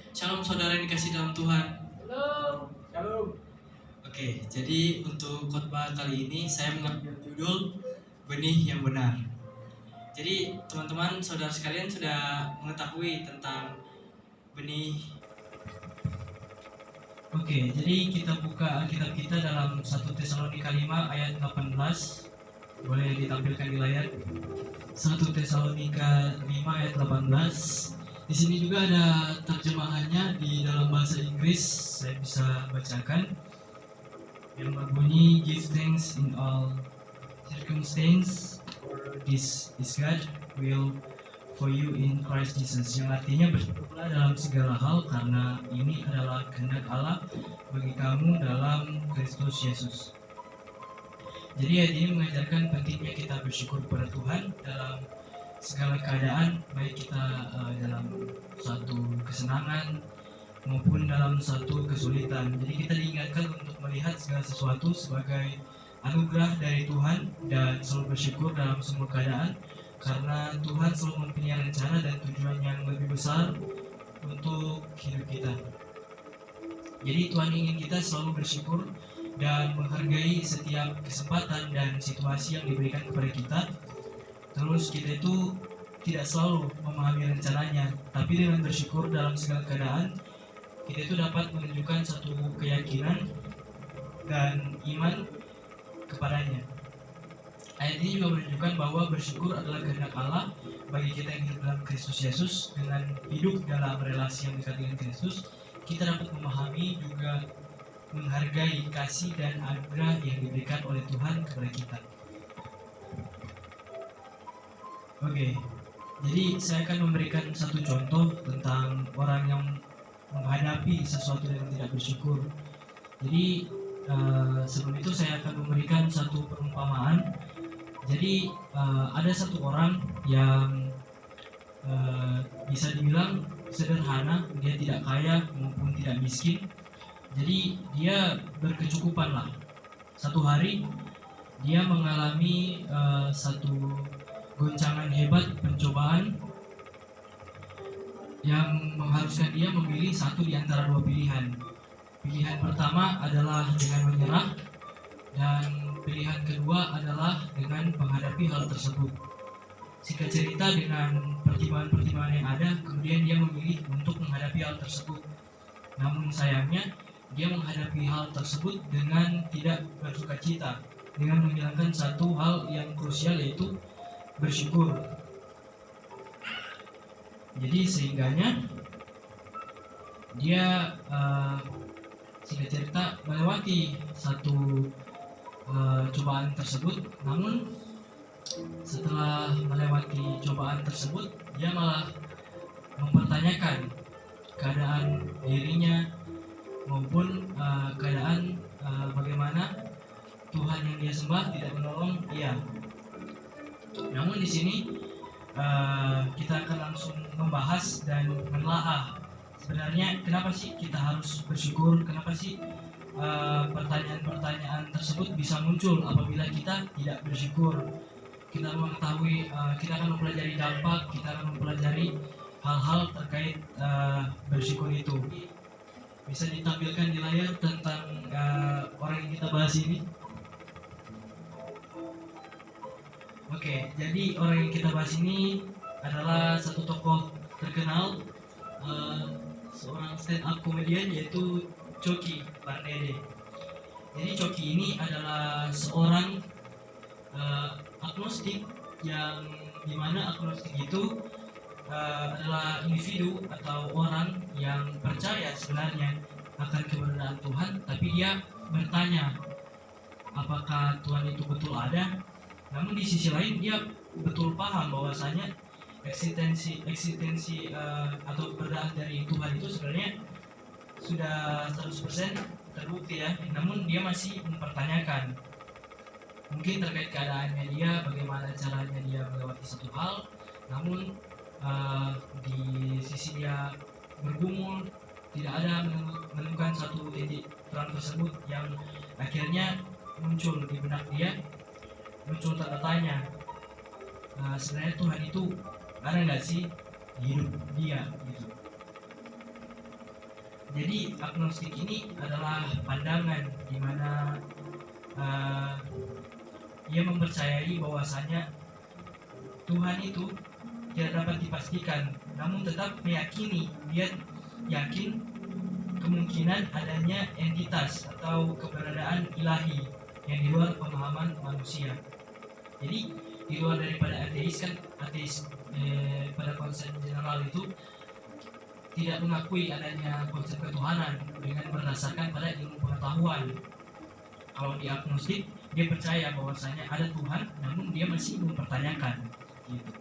Shalom saudara yang dikasih dalam Tuhan. Shalom. Shalom. Oke, jadi untuk khotbah kali ini saya mengambil judul Benih yang Benar. Jadi teman-teman saudara sekalian sudah mengetahui tentang benih. Oke, jadi kita buka Alkitab kita dalam 1 Tesalonika 5 ayat 18. Boleh ditampilkan di layar. 1 Tesalonika 5 ayat 18. Di sini juga ada terjemahannya di dalam bahasa Inggris. Saya bisa bacakan yang berbunyi, "Give thanks in all circumstances, for this is God will for you in Christ Jesus." Yang artinya bersyukurlah dalam segala hal karena ini adalah kehendak Allah bagi kamu dalam Kristus Yesus. Jadi ayat ini mengajarkan pentingnya kita bersyukur kepada Tuhan dalam segala keadaan, baik kita dalam suatu kesenangan maupun dalam suatu kesulitan. Jadi kita diingatkan untuk melihat segala sesuatu sebagai anugerah dari Tuhan dan selalu bersyukur dalam semua keadaan, karena Tuhan selalu mempunyai rencana dan tujuan yang lebih besar untuk hidup kita. Jadi Tuhan ingin kita selalu bersyukur dan menghargai setiap kesempatan dan situasi yang diberikan kepada kita. Terus kita itu tidak selalu memahami rencananya, tapi dengan bersyukur dalam segala keadaan, kita itu dapat menunjukkan satu keyakinan dan iman kepadanya. Ayat ini juga menunjukkan bahwa bersyukur adalah kehendak Allah bagi kita yang hidup dalam Kristus Yesus. Dengan hidup dalam relasi yang dekat dengan Kristus, kita dapat memahami juga menghargai kasih dan anugerah yang diberikan oleh Tuhan kepada kita. Oke, jadi saya akan memberikan satu contoh tentang orang yang menghadapi sesuatu yang tidak bersyukur. Jadi sebelum itu saya akan memberikan satu perumpamaan. Jadi ada satu orang yang bisa dibilang sederhana, dia tidak kaya maupun tidak miskin. Jadi dia berkecukupan lah. Satu hari dia mengalami satu goncangan hebat, pencobaan yang mengharuskan dia memilih satu di antara dua pilihan. Pilihan pertama adalah dengan menyerah, dan pilihan kedua adalah dengan menghadapi hal tersebut. Singkat cerita, dengan pertimbangan-pertimbangan yang ada, kemudian dia memilih untuk menghadapi hal tersebut. Namun sayangnya, dia menghadapi hal tersebut dengan tidak bersukacita, dengan menghilangkan satu hal yang krusial, yaitu bersyukur. Jadi sehingganya dia singkat cerita melewati satu cobaan tersebut. Namun setelah melewati cobaan tersebut, dia malah mempertanyakan keadaan dirinya maupun keadaan bagaimana Tuhan yang dia sembah tidak menolong dia. Namun di sini kita akan langsung membahas dan menelaah sebenarnya kenapa sih kita harus bersyukur, kenapa sih pertanyaan-pertanyaan tersebut bisa muncul apabila kita tidak bersyukur. Kita mengetahui, kita akan mempelajari dampak, kita akan mempelajari hal-hal terkait bersyukur itu. Bisa ditampilkan di layar tentang orang yang kita bahas ini. Oke, jadi orang yang kita bahas ini adalah satu tokoh terkenal, seorang stand up comedian, yaitu Coki Pardede. Jadi Coki ini adalah seorang agnostik, yang dimana agnostik itu adalah individu atau orang yang percaya sebenarnya akan keberadaan Tuhan, tapi dia bertanya apakah Tuhan itu betul ada. Namun di sisi lain dia betul paham bahwasanya eksistensi atau keberadaan dari Tuhan itu sebenarnya sudah 100% terbukti ya. Namun dia masih mempertanyakan, mungkin terkait keadaannya dia, bagaimana caranya dia melewati satu hal. Namun di sisi dia bergumul, tidak ada menemukan satu titik terang tersebut yang akhirnya muncul di benak dia, muncul tanda tanya, sebenarnya Tuhan itu ada nggak sih di hidup dia gitu. Jadi agnostik ini adalah pandangan di mana ia mempercayai bahwasanya Tuhan itu tidak dapat dipastikan, namun tetap meyakini, dia yakin kemungkinan adanya entitas atau keberadaan ilahi yang di luar pemahaman manusia. Jadi di luar daripada ateis kan, ateis pada konsep general itu tidak mengakui adanya konsep ketuhanan dengan berdasarkan pada ilmu pengetahuan. Kalau di agnostik, dia percaya bahwasanya ada Tuhan, namun dia masih mempertanyakan. Gitu.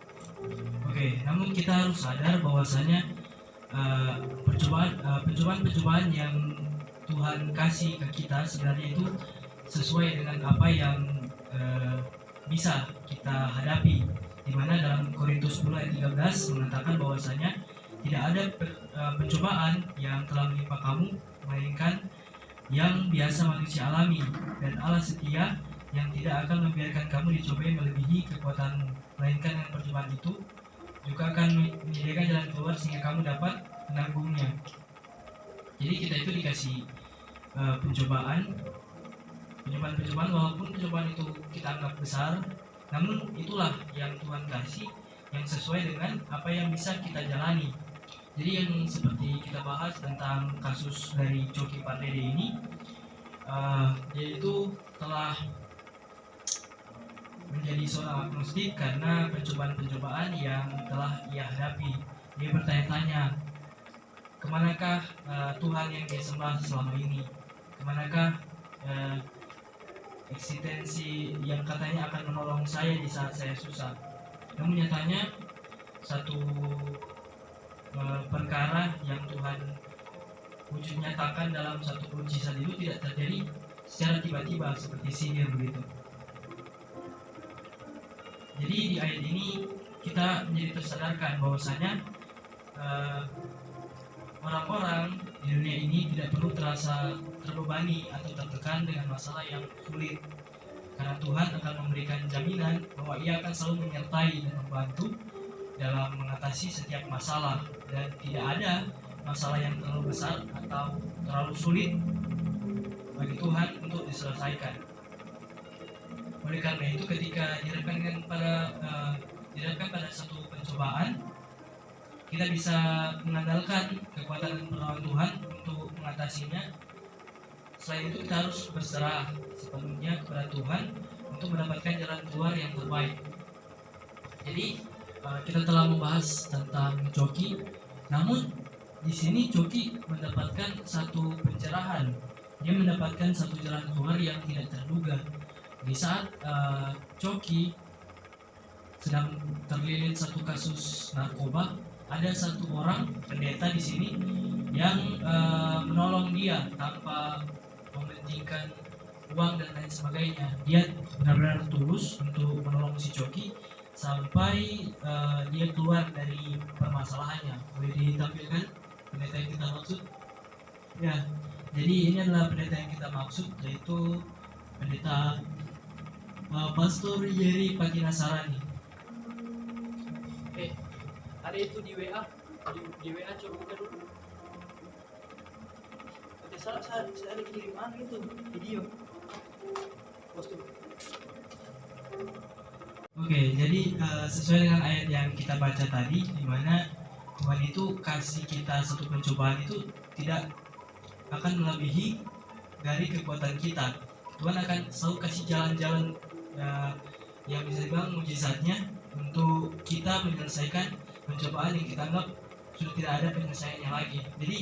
Oke, namun kita harus sadar bahwasanya percobaan yang Tuhan kasih ke kita sebenarnya itu sesuai dengan apa yang bisa kita hadapi. Di mana dalam Korintus 10 ayat 13 mengatakan bahwasanya tidak ada pencobaan yang telah menimpa kamu melainkan yang biasa manusia alami, dan Allah setia yang tidak akan membiarkan kamu dicobai melebihi kekuatanmu, melainkan dengan percobaan itu juga akan menyediakan jalan keluar sehingga kamu dapat menanggungnya. Jadi kita itu dikasih pencobaan walaupun pencobaan itu kita anggap besar, namun itulah yang Tuhan kasih yang sesuai dengan apa yang bisa kita jalani. Jadi yang seperti kita bahas tentang kasus dari Coki Pardede ini, dia itu telah menjadi seorang agnostik karena pencobaan-pencobaan yang telah ia hadapi. Dia bertanya-tanya, kemanakah Tuhan yang dia sembah selama ini? Kemanakah eksistensi yang katanya akan menolong saya di saat saya susah? Namun nyatanya satu perkara yang Tuhan wujud nyatakan dalam satu mukjizat itu tidak terjadi secara tiba-tiba seperti sihir begitu. Jadi di ayat ini kita menjadi tersadarkan bahwasanya orang-orang di dunia ini tidak perlu terasa terbebani atau tertekan dengan masalah yang sulit, karena Tuhan akan memberikan jaminan bahwa Ia akan selalu menyertai dan membantu dalam mengatasi setiap masalah, dan tidak ada masalah yang terlalu besar atau terlalu sulit bagi Tuhan untuk diselesaikan. Oleh karena itu ketika dihadapkan pada satu pencobaan, kita bisa mengandalkan kekuatan dan pertolongan Tuhan untuk mengatasinya. Selain itu kita harus berserah sepenuhnya kepada Tuhan untuk mendapatkan jalan keluar yang terbaik. Jadi kita telah membahas tentang Coki, namun di sini Coki mendapatkan satu pencerahan. Dia mendapatkan satu jalan keluar yang tidak terduga. Di saat Coki sedang terlilit satu kasus narkoba, ada satu orang pendeta di sini yang menolong dia tanpa mementingkan uang dan lain sebagainya. Dia benar-benar tulus untuk menolong si Coki sampai dia keluar dari permasalahannya. Boleh ditampilkan pendeta yang kita maksud? Ya, jadi ini adalah pendeta yang kita maksud, yaitu pendeta Pastor Yeri Patinasarani. Ada itu di WA, di WA coba buka dulu. Oke, saya ada kirim itu video. Post dulu. Oke, jadi sesuai dengan ayat yang kita baca tadi, di mana Tuhan itu kasih kita satu pencobaan itu tidak akan melebihi dari kekuatan kita. Tuhan akan selalu kasih jalan-jalan yang bisa dibilang mujizatnya untuk kita menyelesaikan pencobaan yang kita anggap sudah tidak ada penyelesaiannya lagi. Jadi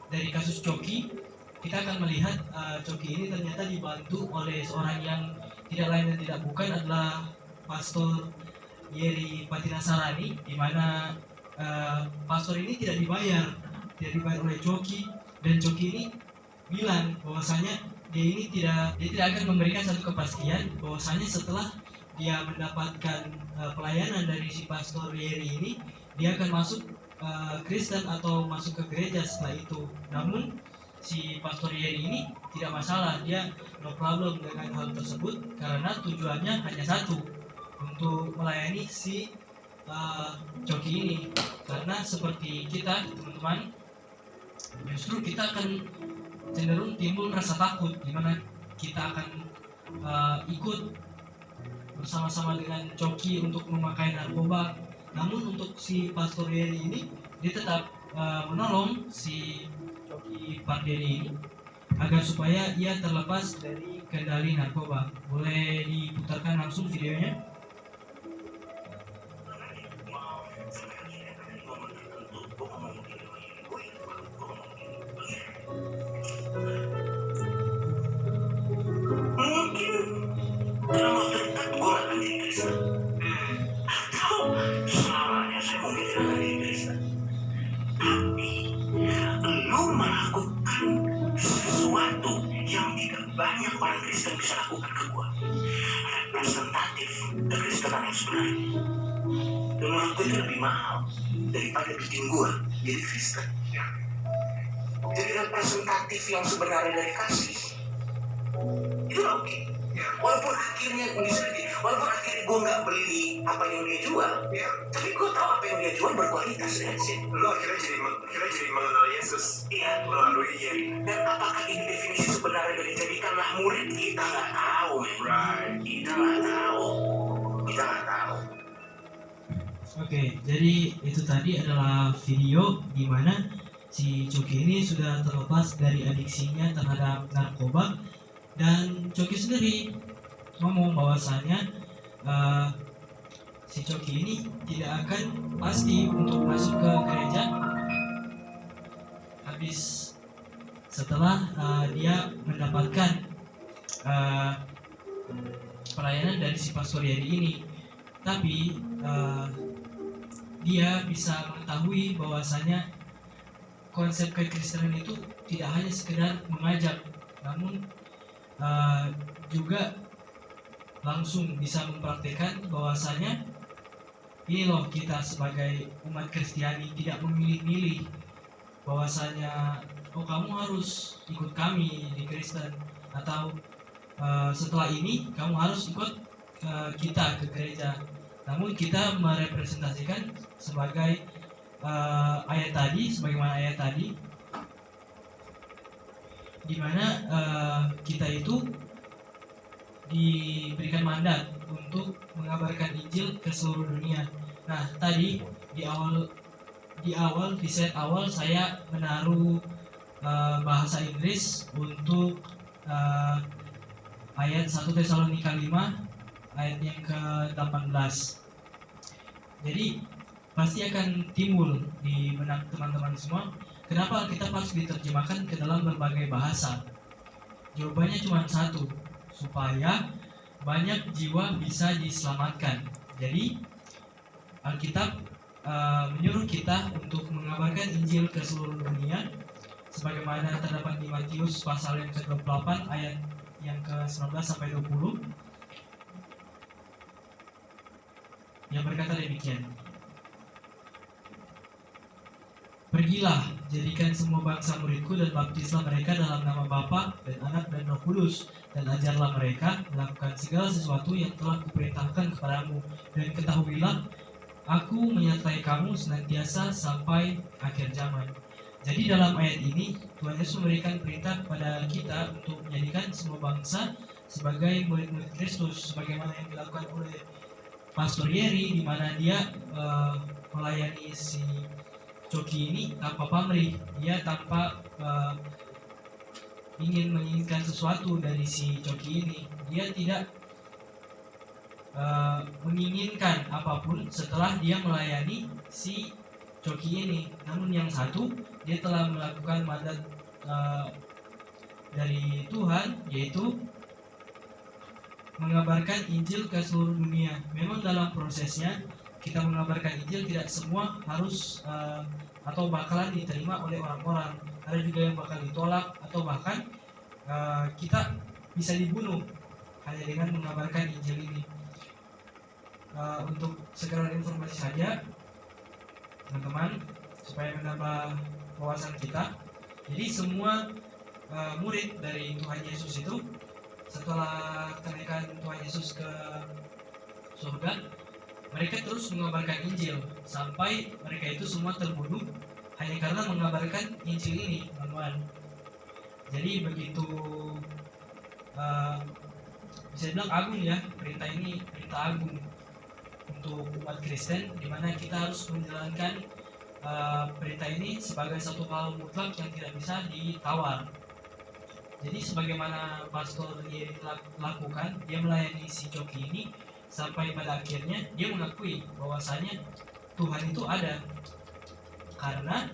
dari kasus Coki, kita akan melihat Coki ini ternyata dibantu oleh seorang yang tidak lain dan tidak bukan adalah Pastor Yeri Patinasarani, di mana pastor ini tidak dibayar oleh Coki, dan Coki ini bilang bahwasanya dia tidak akan memberikan satu kepastian bahwasanya setelah dia mendapatkan pelayanan dari si Pastor Yeri ini, dia akan masuk Kristen atau masuk ke gereja setelah itu. Namun si Pastor Yeri ini tidak masalah, dia no problem dengan hal tersebut karena tujuannya hanya satu, untuk melayani si Coki ini. Karena seperti kita teman-teman, justru kita akan cenderung timbul rasa takut, di mana kita akan ikut bersama-sama dengan Coki untuk memakai narkoba. Namun untuk si Pastor Yeri ini, dia tetap menolong si Coki Pardede ini agar supaya ia terlepas dari kendali narkoba. Boleh diputarkan langsung videonya? Banyak orang Kristen bisa lakukan ke gua. Representatif kekristenan yang sebenarnya. Dan menurut gue itu lebih mahal daripada bikin gua jadi Kristen. Jadi representatif yang sebenarnya dari kasih itu oke. Walaupun akhirnya gue nggak beli apa yang dia jual, tapi gue tahu apa yang dia jual berkualitas ya sih. Lo akhirnya jadi mengenal Yesus. Iya, melalui dia. Dan apakah ini definisi sebenarnya dari jadikanlah murid? Kita nggak tahu, man. Kita nggak tahu. Oke, jadi itu tadi adalah video di mana si Coki ini sudah terlepas dari adiksinya terhadap narkoba, dan Coki sendiri ngomong bahwasanya si Coki ini tidak akan pasti untuk masuk ke gereja habis setelah dia mendapatkan pelayanan dari si Pastor Yeri ini. Tapi dia bisa mengetahui bahwasanya konsep kekristenan itu tidak hanya sekedar mengajak, namun juga langsung bisa mempraktikkan bahwasanya ini loh, kita sebagai umat Kristiani tidak memilih-milih bahwasanya oh kamu harus ikut kami di Kristen, atau setelah ini kamu harus ikut kita ke gereja. Namun kita merepresentasikan sebagai sebagaimana ayat tadi, di mana kita itu diberikan mandat untuk mengabarkan Injil ke seluruh dunia. Nah, tadi di set awal saya menaruh bahasa Inggris untuk ayat 1 Tesalonika 5 ayat yang ke-18. Jadi pasti akan timbul di benak teman-teman semua, kenapa Alkitab harus diterjemahkan ke dalam berbagai bahasa? Jawabannya cuma satu, supaya banyak jiwa bisa diselamatkan. Jadi Alkitab menyuruh kita untuk mengabarkan Injil ke seluruh dunia, sebagaimana terdapat di Matius pasal yang ke-28 ayat yang ke-19 sampai 20, yang berkata demikian: Pergilah, jadikan semua bangsa muridku dan baptislah mereka dalam nama Bapa dan Anak dan Roh Kudus, dan ajarlah mereka melakukan segala sesuatu yang telah kuperintahkan kepadamu, dan ketahuilah, aku menyertai kamu senantiasa sampai akhir zaman. Jadi dalam ayat ini Tuhan Yesus memberikan perintah kepada kita untuk menjadikan semua bangsa sebagai murid-murid Kristus, sebagaimana yang dilakukan oleh Pastor Yeri, di mana dia melayani si Coki ini tanpa pamrih. Dia tanpa ingin menginginkan sesuatu dari si Coki ini. Dia tidak menginginkan apapun setelah dia melayani si Coki ini. Namun yang satu, dia telah melakukan mandat dari Tuhan, yaitu mengabarkan Injil ke seluruh dunia. Memang dalam prosesnya kita mengabarkan Injil tidak semua harus atau bakalan diterima oleh orang-orang. Ada juga yang bakal ditolak, atau bahkan kita bisa dibunuh hanya dengan mengabarkan Injil ini. Untuk sekedar informasi saja teman-teman, supaya menambah wawasan kita. Jadi semua murid dari Tuhan Yesus itu setelah kenaikan Tuhan Yesus ke surga, mereka terus mengabarkan Injil sampai mereka itu semua terbunuh hanya karena mengabarkan Injil ini, teman-teman. Jadi begitu bisa dibilang agung ya, perintah ini perintah agung untuk umat Kristen, di mana kita harus menjalankan perintah ini sebagai satu hal mutlak yang tidak bisa ditawar. Jadi sebagaimana pastor Yeri lakukan, dia melayani si Coki ini sampai pada akhirnya dia mengakui bahwasanya Tuhan itu ada, karena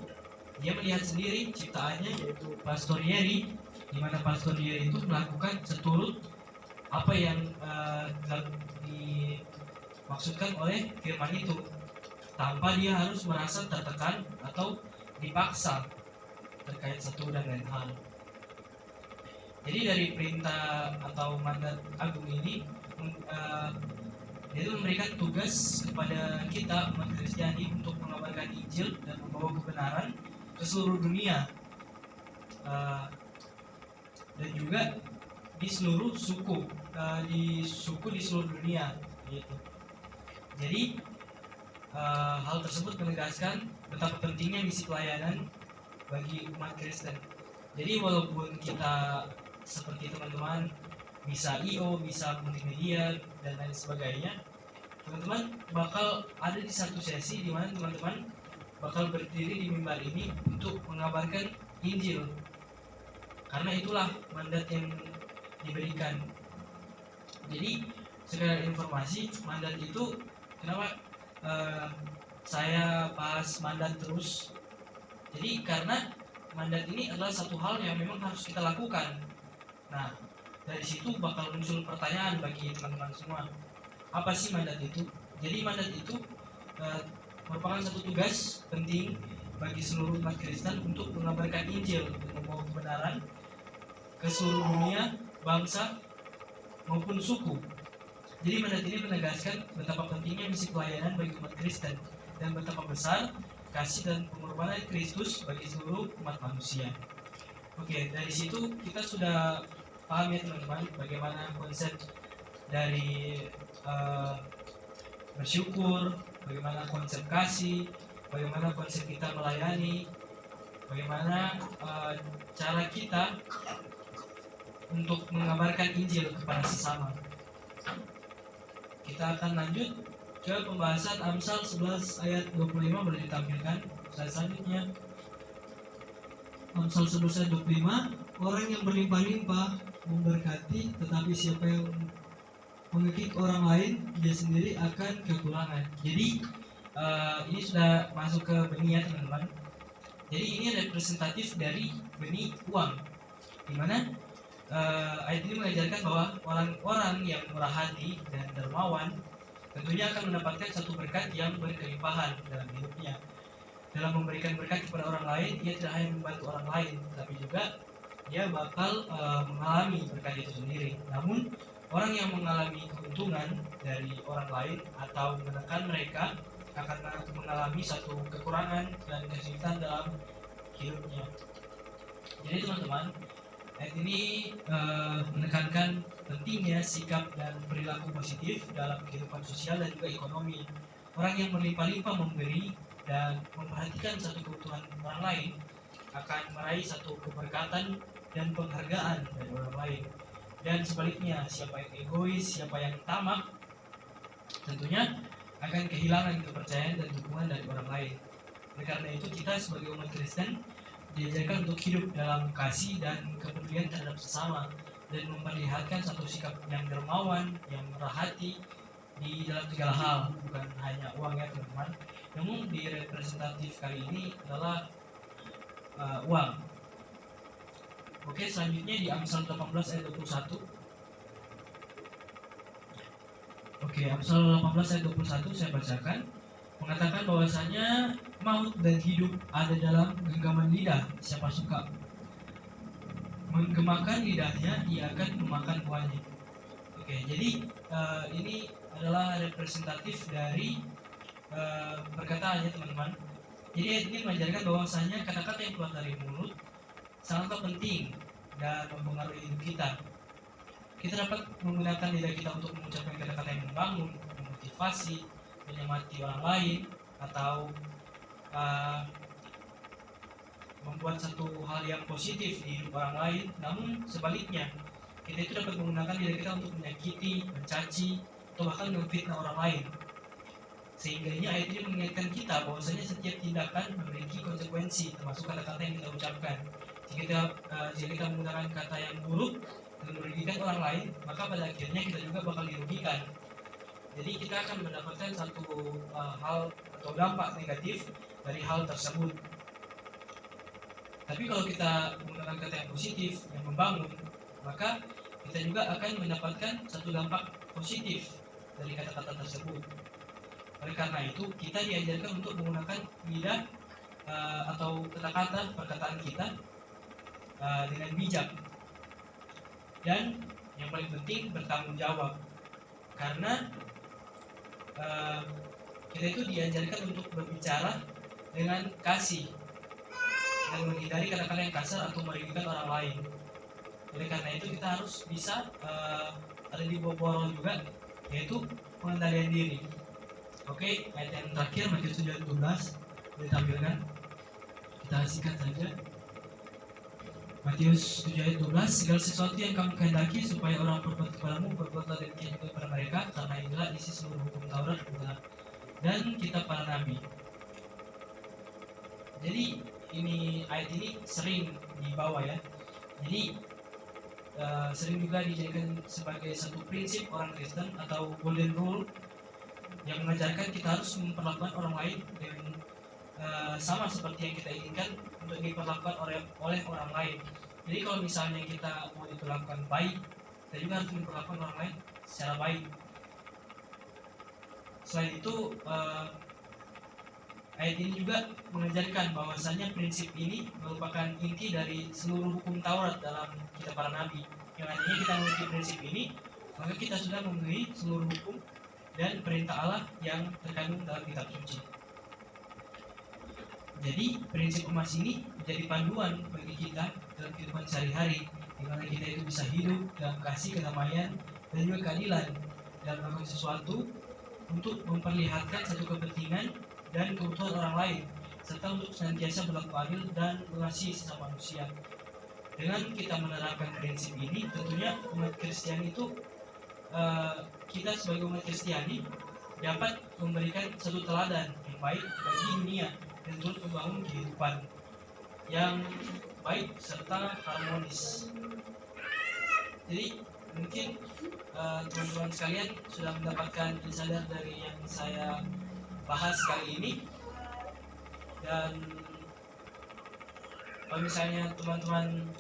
dia melihat sendiri ciptaannya yaitu pastor Yeri, di mana pastor Yeri itu melakukan seturut apa yang dimaksudkan oleh firman itu, tanpa dia harus merasa tertekan atau dipaksa terkait satu dan lain hal. Jadi dari perintah atau mandat agung ini itu memberikan tugas kepada kita umat Kristiani untuk mengabarkan Injil dan membawa kebenaran ke seluruh dunia, dan juga di seluruh suku, di seluruh dunia gitu. Jadi hal tersebut menegaskan betapa pentingnya misi pelayanan bagi umat Kristen. Jadi walaupun kita seperti teman-teman bisa IO, bisa multimedia dan lain sebagainya, teman-teman bakal ada di satu sesi di mana teman-teman bakal berdiri di mimbar ini untuk mengabarkan Injil, karena itulah mandat yang diberikan. Jadi sekedar informasi, mandat itu kenapa saya bahas mandat terus. Jadi karena mandat ini adalah satu hal yang memang harus kita lakukan. Nah, dari situ bakal muncul pertanyaan bagi teman-teman semua, apa sih mandat itu? Jadi mandat itu merupakan satu tugas penting bagi seluruh umat Kristen untuk mengabarkan Injil dan membawa kebenaran ke seluruh dunia, bangsa maupun suku. Jadi mandat ini menegaskan betapa pentingnya misi pelayanan bagi umat Kristen dan betapa besar kasih dan pengorbanan Kristus bagi seluruh umat manusia. Oke, dari situ kita sudah paham ya teman-teman, bagaimana konsep dari bersyukur, bagaimana konsep kasih, bagaimana konsep kita melayani, bagaimana cara kita untuk mengabarkan Injil kepada sesama. Kita akan lanjut ke pembahasan Amsal 11 ayat 25, boleh ditampilkan slide selanjutnya. Amsal 11 ayat 25, orang yang berlimpah-limpah memberkati, tetapi siapa yang mengekik orang lain, dia sendiri akan kekurangan. Jadi ini sudah masuk ke benih ya teman-teman. Jadi ini representatif dari benih uang, dimana ayat ini mengajarkan bahwa orang-orang yang murah hati dan dermawan tentunya akan mendapatkan satu berkat yang berkelimpahan dalam hidupnya. Dalam memberikan berkat kepada orang lain, ia tidak hanya membantu orang lain, tapi juga dia bakal mengalami berkat itu sendiri. Namun orang yang mengalami keuntungan dari orang lain atau menekan mereka akan mengalami satu kekurangan dan kesulitan dalam hidupnya. Jadi teman-teman, ayat ini menekankan pentingnya sikap dan perilaku positif dalam kehidupan sosial dan juga ekonomi. Orang yang berlimpah-limpah memberi dan memperhatikan satu kebutuhan orang lain akan meraih satu keberkatan dan penghargaan dari orang lain. Dan sebaliknya, siapa yang egois, siapa yang tamak, tentunya akan kehilangan kepercayaan dan dukungan dari orang lain. Oleh karena itu, kita sebagai umat Kristen diajarkan untuk hidup dalam kasih dan kepedulian terhadap sesama, dan memperlihatkan satu sikap yang dermawan, yang murah hati di dalam segala hal, bukan hanya uang ya teman-teman. Namun di representatif kali ini adalah uang. Oke, selanjutnya di Amsal 18 ayat 21. Oke, Amsal 18 ayat 21 saya bacakan. Mengatakan bahwasanya maut dan hidup ada dalam genggaman lidah, siapa suka menggemakan lidahnya, ia akan memakan buahnya. Oke, jadi ini adalah representatif dari perkataannya teman-teman. Jadi ayat ini mengajarkan bahwasanya kata-kata yang keluar dari mulut sangat penting dan mempengaruhi hidup kita. Kita dapat menggunakan lidah kita untuk mengucapkan kata-kata yang membangun, memotivasi, menyemangati orang lain, atau membuat satu hal yang positif di hidup orang lain, namun sebaliknya kita itu dapat menggunakan diri kita untuk menyakiti, mencaci, atau bahkan memfitnah orang lain. Sehingga ini ayat ini mengingatkan kita bahwasanya setiap tindakan memiliki konsekuensi, termasuk kata-kata yang kita ucapkan. Jika kita menggunakan kata yang buruk dan merugikan orang lain, maka pada akhirnya kita juga bakal dirugikan. Jadi kita akan mendapatkan satu hal atau dampak negatif dari hal tersebut. Tapi kalau kita menggunakan kata yang positif, yang membangun, maka kita juga akan mendapatkan satu dampak positif dari kata-kata tersebut. Oleh karena itu, kita diajarkan untuk menggunakan lidah atau kata-kata perkataan kita dengan bijak. Dan yang paling penting bertanggung jawab. Karena kita itu diajarkan untuk berbicara dengan kasih dan menghindari kata-kata yang kasar atau merugikan orang lain. Oleh karena itu kita harus bisa ada di bawah moral juga, yaitu pengendalian diri. Oke, ayat yang terakhir Matius 7 ayat 12 ditampilkan. Kita singkat saja. Matius 7 ayat 12, segala sesuatu yang kamu kehendaki supaya orang berbuat kepadamu, berbuatlah demikian juga kepada mereka, karena inilah isi seluruh hukum Taurat dan kitab para nabi. Jadi ayat ini sering dibawa ya. Jadi sering juga dijadikan sebagai satu prinsip orang Kristen atau golden rule yang mengajarkan kita harus memperlakukan orang lain dengan sama seperti yang kita inginkan untuk diperlakukan oleh orang lain. Jadi kalau misalnya kita mau diperlakukan baik, kita juga harus memperlakukan orang lain secara baik. Selain itu, ayat ini juga mengajarkan bahwasanya prinsip ini merupakan inti dari seluruh hukum Taurat dalam kitab para nabi. Yang artinya kita memiliki prinsip ini, maka kita sudah memenuhi seluruh hukum dan perintah Allah yang terkandung dalam kitab suci. Jadi prinsip emas ini menjadi panduan bagi kita dalam kehidupan sehari-hari, di mana kita itu bisa hidup dalam kasih, kedamaian, dan juga keadilan dalam melakukan sesuatu untuk memperlihatkan satu kepentingan dan kebutuhan orang lain, serta untuk senantiasa berlaku adil dan mengasihi sesama manusia. Dengan kita menerapkan prinsip ini, tentunya umat Kristiani itu kita sebagai umat Kristiani dapat memberikan satu teladan yang baik bagi dunia dan turut membangun kehidupan yang baik serta harmonis. Jadi mungkin teman-teman sekalian sudah mendapatkan insight dari yang saya bahas kali ini. Dan kalau misalnya teman-teman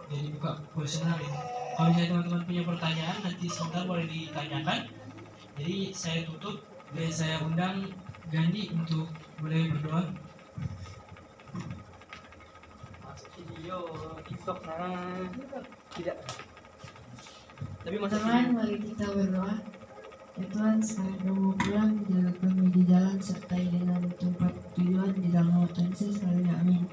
jadi buka kuesioner ya. Kalau misalnya teman-teman punya pertanyaan, nanti sebentar boleh ditanyakan. Jadi saya tutup dan saya undang Gandhi untuk boleh berdoa. Masuk video TikTok tidak. Tapi masuk Tuhan, mari kita berdoa. Ya Tuhan, sekarang kami mau pulang, jaga kami di jalan sertai dengan tempat tujuan di dalam nama Tuhan Yesus. Amin.